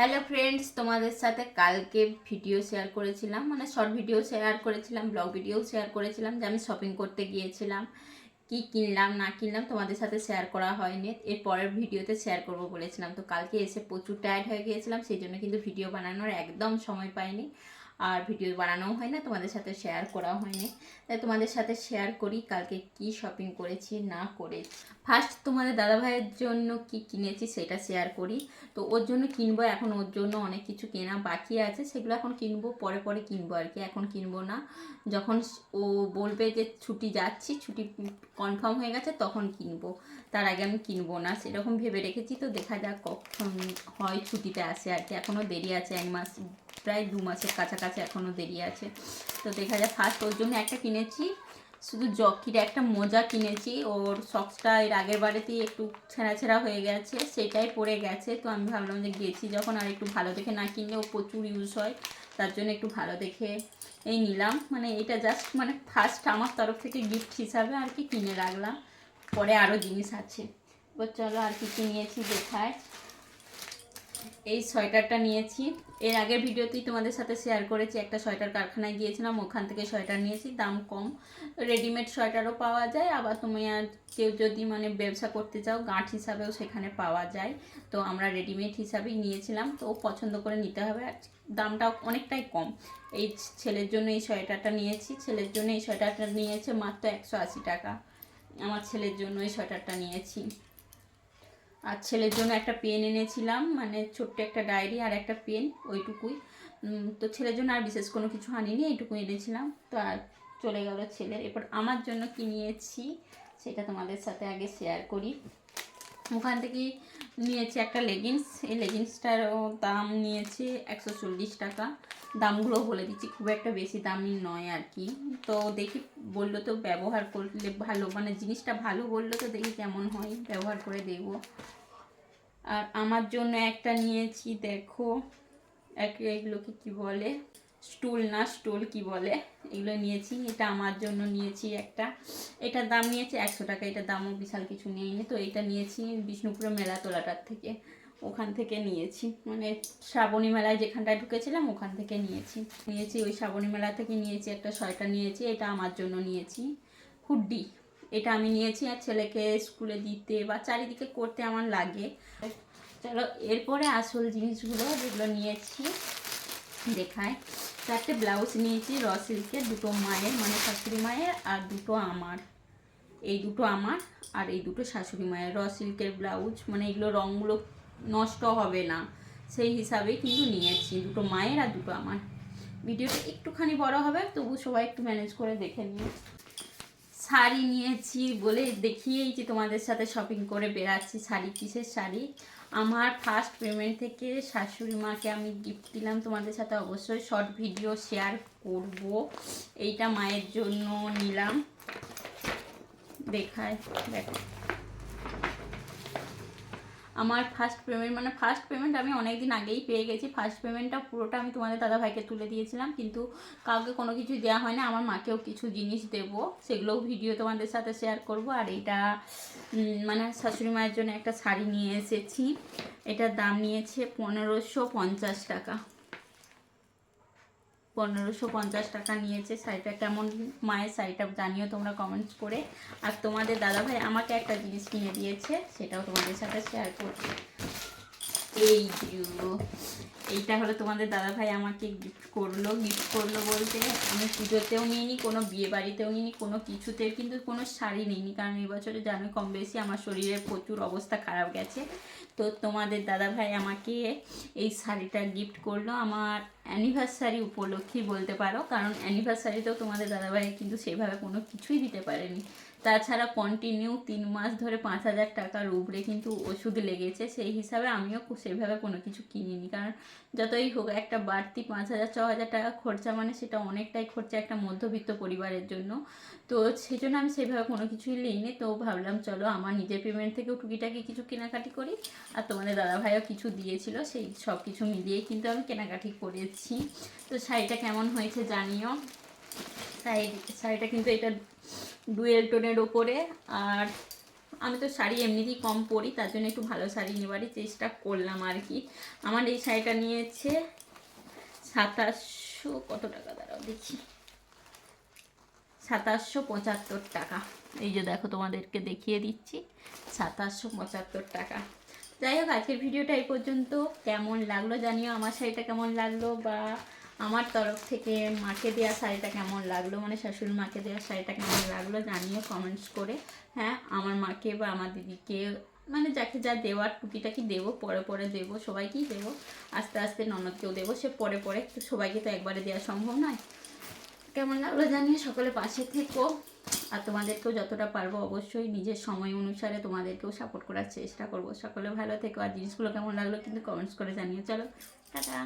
Hello friends, তোমাদের সাথে কালকে ভিডিও শেয়ার করেছিলাম, মানে শর্ট ভিডিও শেয়ার করেছিলাম, ব্লগ ভিডিও শেয়ার করেছিলাম যে আমি শপিং করতে গিয়েছিলাম, কি কিনলাম না কিনলাম তোমাদের সাথে শেয়ার করা হয়নি। এর পরের ভিডিওতে শেয়ার করব বলেছিলাম, তো কালকে এসে প্রচুর টায়ার্ড হয়ে গিয়েছিলাম, সেই জন্য কিন্তু ভিডিও বানানোর একদম সময় পাইনি, আর ভিডিও বানানোও হয় না, তোমাদের সাথে শেয়ার করা হয়নি। তাই তোমাদের সাথে শেয়ার করি কালকে কি শপিং করেছি না করেছি। ফার্স্ট তোমাদের দাদাভাইয়ের জন্য কি কিনেছি সেটা শেয়ার করি। তো ওর জন্য কিনবো, এখন ওর জন্য অনেক কিছু কেনা বাকি আছে, সেগুলো এখন কিনবো, পরে পরে কিনবো আর কি, এখন কিনবো না। যখন ও বলবে যে ছুটি যাচ্ছি, ছুটি কনফার্ম হয়ে গেছে তখন কিনবো, তার আগে আমি কিনবো না সেরকম ভেবে রেখেছি। তো দেখা যাক কখন হয় ছুটিতে আসে আর কি, এখনও দেরি আছে, 1 মাস প্রায় 2 মাসের কাছাকাছি এখনও দেরি আছে। তো দেখা যাক। ফার্স্ট ওর জন্য একটা কিনেছি, শুধু জকির একটা মোজা কিনেছি, ওর সক্সটা এর আগের বারেতেই একটু ছেঁড়া ছেঁড়া হয়ে গেছে, সেটাই পড়ে গেছে। তো আমি ভাবলাম যে গেছি যখন আর একটু ভালো দেখে না কিনলে ও প্রচুর ইউজ হয়, তার জন্য একটু ভালো দেখে এই নিলাম। মানে এটা জাস্ট মানে ফার্স্ট আমার তরফ থেকে গিফট হিসাবে আর কি কিনে রাখলাম, পরে আরও জিনিস আছে। এবার চলো আর কি কি নিয়েছি দেখায়। এই সোয়েটারটা নিয়েছি, এর আগের ভিডিওতেই তোমাদের সাথে শেয়ার করেছি, একটা সোয়েটার কারখানায় গিয়েছিলাম, ওখান থেকে সোয়েটার নিয়েছি, দাম কম, রেডিমেড সোয়েটারও পাওয়া যায়, আবার তুমি আর কেউ যদি মানে ব্যবসা করতে চাও গাঁট হিসাবেও সেখানে পাওয়া যায়। তো আমরা রেডিমেড হিসাবেই নিয়েছিলাম, তো পছন্দ করে নিতে হবে, দামটাও অনেকটাই কম। এই ছেলের জন্য এই সোয়েটারটা নিয়েছি, ছেলের জন্য এই সোয়েটারটা নিয়েছে মাত্র 180 টাকা, আমার ছেলের জন্য এই সোয়েটারটা নিয়েছি। আর ছেলের জন্য একটা পেন এনেছিলাম, মানে ছোট্ট একটা ডায়েরি আর একটা পেন, ওইটুকুই। তো ছেলের জন্য আর বিশেষ কোনো কিছু আনিনি, এইটুকু এনেছিলাম। তো আর চলে গেল ছেলের। এরপর আমার জন্য কি নিয়েছি সেটা তোমাদের সাথে আগে শেয়ার করি। ওখান থেকেই নিয়েছি একটা লেগিংস, এই লেগিংসটারও দাম নিয়েছি 140 টাকা। দামগুলো বলে দিচ্ছি, খুব একটা বেশি দামি নয় আর কি। তো দেখি, বললো তো ব্যবহার করলে ভালো, মানে জিনিসটা ভালো বললো, তো দেখি কেমন হয়, ব্যবহার করে দেখবো। আর আমার জন্য একটা নিয়েছি, দেখো এগুলোকে কি বলে, স্টুল না স্টুল কি বলে, এগুলো নিয়েছি। এটা আমার জন্য নিয়েছি একটা, এটার দাম নিয়েছি 100 টাকা, এটার দামও বিশাল কিছু নেইনি। তো এটা নিয়েছি বিষ্ণুপুরের মেলা তোলাটার থেকে, ওখান থেকে নিয়েছি, মানে শ্রাবণী মেলায় যেখানটায় ঢুকেছিলাম ওখান থেকে নিয়েছি ওই শ্রাবণী মেলা থেকে নিয়েছি। একটা সোয়েটার নিয়েছি, এটা আমার জন্য নিয়েছি, হুডি, এটা আমি নিয়েছি, আর ছেলেকে স্কুলে দিতে বা চারিদিকে করতে আমার লাগে। চলো এরপরে আসল জিনিসগুলো যেগুলো নিয়েছি দেখায়। চারটে ব্লাউজ নিয়েছি র সিল্কের, দুটো মায়ের মানে শাশুড়ি মায়ের, আর দুটো আমার, এই দুটো আমার আর এই দুটো শাশুড়ি মায়ের র সিল্কের ব্লাউজ, মানে এগুলো রঙগুলো নষ্ট হবে না সেই হিসাবেই কিন্তু নিয়েছি, দুটো মায়ের আর দুটো আমার। ভিডিওটা একটুখানি বড় হবে, তবু সবাই একটু ম্যানেজ করে দেখে নিও। শাড়ি নিয়েছি বলে দেখিয়েই যে তোমাদের সাথে শপিং করে বেরাচ্ছি। শাড়ি, কিসের শাড়ি, আমার ফার্স্ট পেমেন্ট থেকে শাশুড়ি মাকে আমি গিফট দিলাম, তোমাদের সাথে অবশ্যই শর্ট ভিডিও শেয়ার করব। এইটা মায়ের জন্য নিলাম, দেখায় দেখো। আমার ফার্স্ট পেমেন্ট, মানে ফার্স্ট পেমেন্ট আমি অনেক দিন আগেই পেয়ে গেছি, ফার্স্ট পেমেন্টটা পুরোটা আমি তোমাদের দাদাভাইকে তুলে দিয়েছিলাম, কিন্তু কাউকে কোনো কিছু দেওয়া হয় না। আমার মাকেও কিছু জিনিস দেবো, সেগুলোও ভিডিও তোমাদের সাথে শেয়ার করব। আর এইটা মানে শাশুড়ি মায়ের জন্য একটা শাড়ি নিয়ে এসেছি, এটার দাম নিয়েছে 1550 টাকা, 1550 টাকা নিয়েছে। শাড়িটা কেমন মায়ের শাড়িটা জানিও তোমরা কমেন্টস করে। আর তোমাদের দাদাভাই আমাকে একটা জিনিস কিনে দিয়েছে, সেটাও তোমাদের সাথে শেয়ার করছি। এইটা হলো তোমাদের দাদাভাই আমাকে গিফট করলো বলতে আমি পুজোতেও নিইনি, কোনো বিয়ে বাড়িতেও নিইনি, কোনো কিছুতে কিন্তু কোনো শাড়ি নিইনি, কারণ এই বছরে জানো কম বেশি আমার শরীরের প্রচুর অবস্থা খারাপ গেছে। তো তোমাদের দাদাভাই আমাকে এই শাড়িটা গিফট করলো আমার অ্যানিভার্সারি উপলক্ষেই বলতে পারো, কারণ অ্যানিভার্সারিতেও তোমাদের দাদাভাই কিন্তু সেভাবে কোনো কিছুই দিতে পারেনি। তাছাড়া কন্টিনিউ 3 মাস ধরে 5000 টাকার উপরে কিন্তু ওষুধ লেগেছে, সেই হিসাবে আমিও সেভাবে কোনো কিছু কিনিনি, কারণ যতই হোক একটা বাড়তি 5000-6000 টাকা খরচা, মানে সেটা অনেকটাই খরচা একটা মধ্যবিত্ত পরিবারের জন্য। তো সেই জন্য আমি সেভাবে কোনো কিছুই নিইনি। তো ভাবলাম চলো আমার নিজের পেমেন্ট থেকেও টুকিটাকি কিছু কেনাকাটি করি, আর তোমাদের দাদাভাইও কিছু দিয়েছিল, সেই সব কিছু মিলিয়েই কিন্তু আমি কেনাকাটি করেছি। তো শাড়িটা কেমন হয়েছে জানিও। শাড়িটা কিন্তু এটা ডুয়েল টোনের ওপরে, আর আমি তো শাড়ি এমনিতেই কম পরি, তার জন্য একটু ভালো শাড়ি নেবারই চেষ্টা করলাম আর কি। আমার এই শাড়িটা নিয়েছে 2700 কত টাকা, দাঁড়াও দেখি, 2775 টাকা। এই যে দেখো তোমাদেরকে দেখিয়ে দিচ্ছি, 2775 টাকা। যাই হোক, আজকের ভিডিওটা এই পর্যন্ত। কেমন লাগলো জানিও, আমার শাড়িটা কেমন লাগলো, বা আমার তরফ থেকে মাকে দেওয়া শাড়িটা কেমন লাগলো, মানে শাশুড়ি মাকে দেওয়া শাড়িটা কেমন লাগলো জানিও কমেন্টস করে। হ্যাঁ, আমার মাকে বা আমার দিদিকে, মানে যাকে যা দেওয়ার টুকিটাকি দেবো, পরে পরে দেবো, সবাইকেই দেবো, আস্তে আস্তে ননদকেও দেবো, সে পরে পরে, তো সবাইকে তো একবারে দেওয়া সম্ভব নয়। কেমন লাগলো জানিয়ে সকলে পাশে থেকো, আর তোমাদেরকেও যতটা পারবো অবশ্যই নিজের সময় অনুসারে তোমাদেরকেও সাপোর্ট করার চেষ্টা করবো। সকলে ভালো থেকো, আর জিনিসগুলো কেমন লাগলো কিন্তু কমেন্টস করে জানিয়ে। চলো টাটা।